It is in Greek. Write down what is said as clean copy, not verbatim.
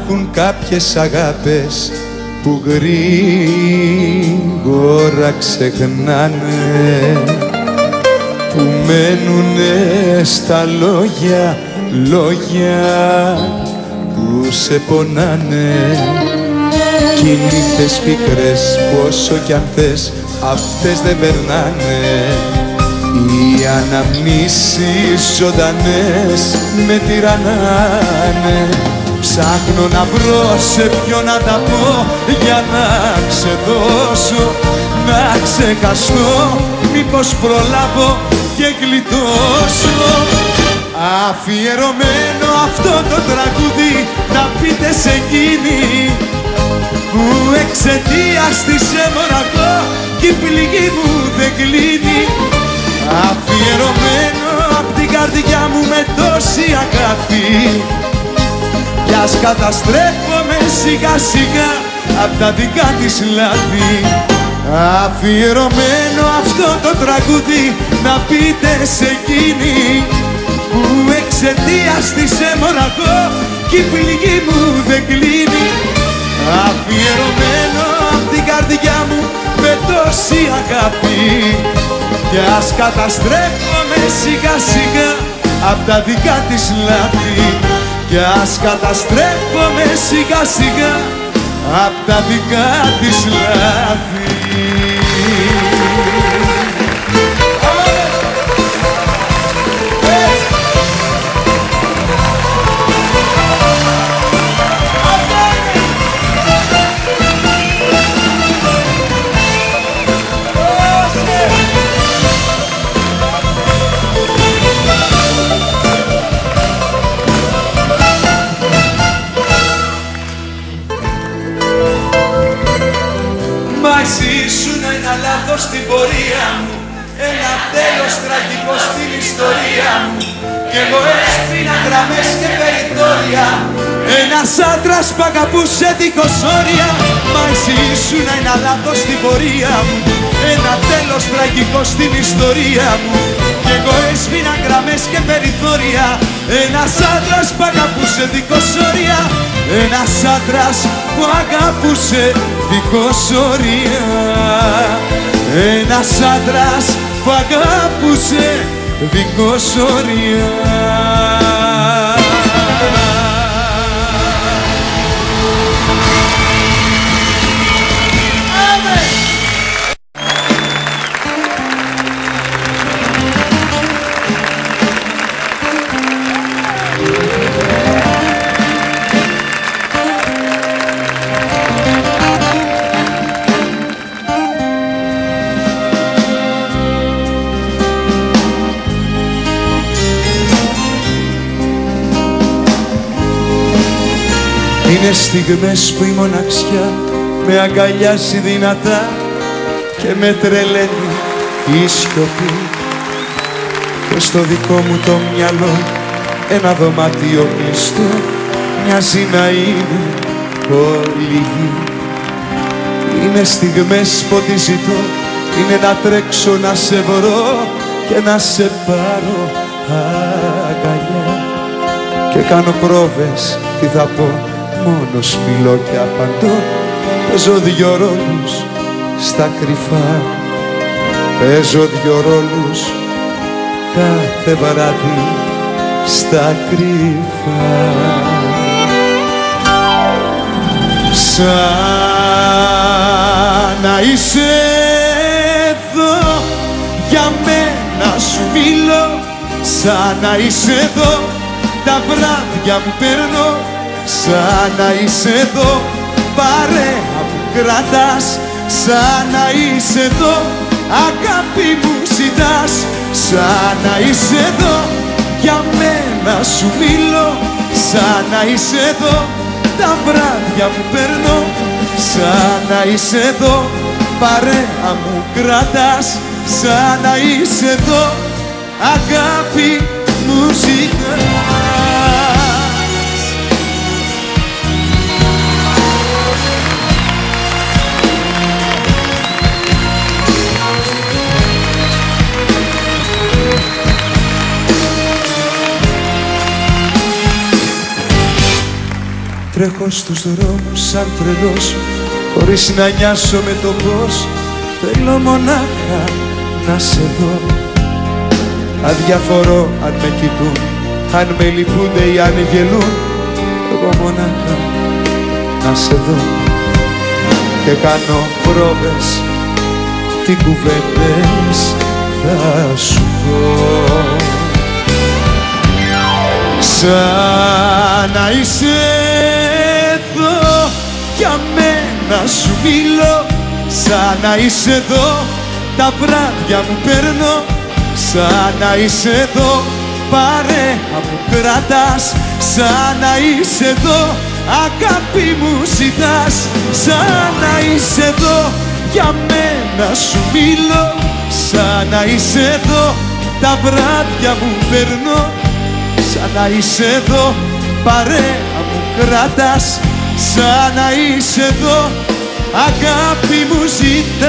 υπάρχουν κάποιες αγάπες που γρήγορα ξεχνάνε, που μένουνε στα λόγια, λόγια που σε πονάνε. Κι οι νύχτες πικρές πόσο κι αν θες αυτές δεν περνάνε. Οι αναμνήσεις ζωντανές με τυραννάνε. Ψάχνω να βρω σε ποιο να τα πω για να ξεδώσω, να ξεχαστώ, μήπως προλάβω και γλιτώσω. Αφιερωμένο αυτό το τραγούδι να πείτε σε εκείνη που εξαιτίας της έμοραγώ κι η πληγή μου δεν κλείνει. Αφιερωμένο απ' την καρδιά μου με τόση αγάπη, κι ας καταστρέφομαι σιγά σιγά απ' τα δικά της λάθη. Αφιερωμένο αυτό το τραγούδι να πείτε σε εκείνη που εξαιτίας της έμοραγώ κι η πληγή μου δεν κλείνει. Αφιερωμένο απ' την καρδιά μου με τόση αγάπη, κι ας καταστρέφομαι σιγά σιγά απ' τα δικά της λάθη. Κι ας καταστρέφομαι σιγά σιγά απ' τα δικά της λάθη. Μαζί σου να είναι λάθος στην πορεία μου, ένα τέλος τραγικό στην ιστορία μου, κι εγώ έσπινα γραμμές και περιθώρια. Ένας άντρας που αγαπούσε δίχως όρια. Μαζί σου να είναι λάθος στην πορεία μου, ένα τέλος τραγικό στην ιστορία μου, κι εγώ έσπινα γραμμές και περιθώρια. Ένας άντρας που αγαπούσε δίχως όρια, ένας άντρας που αγαπούσε δίχως όρια. Ένας άντρας που αγαπούσε δίχως όρια. Είναι στιγμές που η μοναξιά με αγκαλιάζει δυνατά και με τρελαίνει η σιωπή, και στο δικό μου το μυαλό ένα δωμάτιο κλειστό μοιάζει να είναι όλη γη. Είναι στιγμές που ό,τι ζητώ είναι να τρέξω να σε βρω και να σε πάρω αγκαλιά, και κάνω πρόβες τι θα πω, μόνος μιλώ και απαντώ. Παίζω δυο ρόλους στα κρυφά, παίζω δυο ρόλους κάθε βράδυ στα κρυφά. Σαν να είσαι εδώ για μένα σου μιλώ, σαν να είσαι εδώ τα βράδια μου περνώ. Σαν να είσαι εδώ παρέα μου κρατάς, σαν να είσαι εδώ αγάπη μου ζητάς. Σαν να είσαι εδώ για μένα σου μιλώ, σαν να είσαι εδώ τα βράδια μου περνώ. Σαν να είσαι εδώ παρέα μου κρατάς, σαν να είσαι εδώ αγάπη μου ζητάς. Τρέχω στους δρόμους σαν τρελός, χωρίς να νοιάσω με το πώς. Θέλω μονάχα να σε δω. Αδιαφορώ αν με κοιτούν, αν με λυπούνται ή αν γελούν. Εγώ μονάχα να σε δω. Και κάνω πρόβες, τι κουβέντες θα σου πω. Σαν να είσαι εδώ, για μένα σου μιλώ. Σαν να είσαι εδώ, τα βράδια μου παίρνω. Σαν να είσαι εδώ, παρέα μου κρατάς. Σαν να είσαι εδώ, αγάπη μου ζητάς. Σαν να είσαι εδώ, για μένα σου μιλώ. Σαν να είσαι εδώ, τα βράδια μου παίρνω. Σαν να είσαι εδώ, παρέα μου κρατάς. Σαν να είσαι εδώ, αγάπη μου ζητάς.